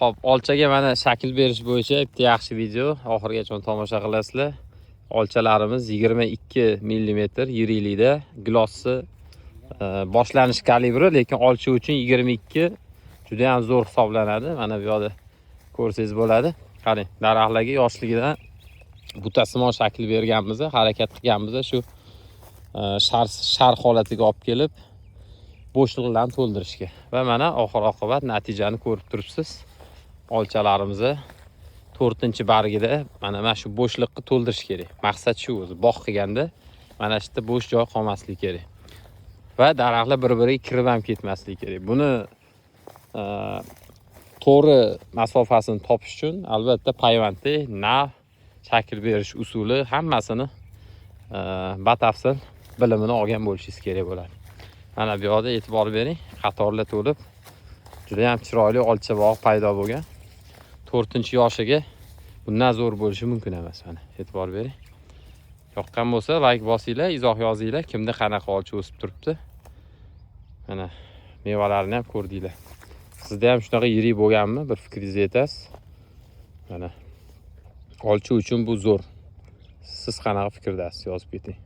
Xo'p, olchaga mana shakl berish bo'yicha bitta yaxshi video oxirigacha tomosha qilasizlar. Olchalarimiz 22 mm yirilikda, glossy boshlanish kalibri, lekin olcha uchun 22 juda ham zo'r hisoblanadi. Mana bu yerda ko'rsangiz bo'ladi. Qarang, daraxtlarga yoshligidan butasimon shakl berganmiz, harakat qilganmiz, shu shar holatiga olib kelib bo'shliqlarni to'ldirishga. Va mana oxir oqibat natijani ko'rib turibsiz. Olchalarimizni 4-bargida mana shu bo'shliqni to'ldirish kerak. Maqsad shu o'zi. Bog' qilganda mana shu yerda bo'sh joy qolmasligi kerak. Va daraxtlar bir-biriga kirib ham ketmasligi kerak. Buni to'g'ri masofasini topish uchun albatta payvandda nav, shakl berish usuli hammasini batafsil bilimini olgan bo'lishingiz kerak bo'ladi. Mana bu yerda e'tibor bering, qatorlar to'lib juda ham chiroyli olcha bog' paydo bo'lgan. 4-yoshiga bundan zo'r bo'lishi mumkin emas. Mana e'tibor bering. Yoqqan bo'lsa like bosinglar, izoh yozinglar, kimda qanaqa olcha o'sib turibdi. Mana mevalarini ham ko'rdinglar. Sizda ham shunaqa yirik bo'lganmi? Bir fikringizni aytasiz. Mana olcha uchun bu zo'r. Siz qanaqa fikrdasiz? Yozib keting.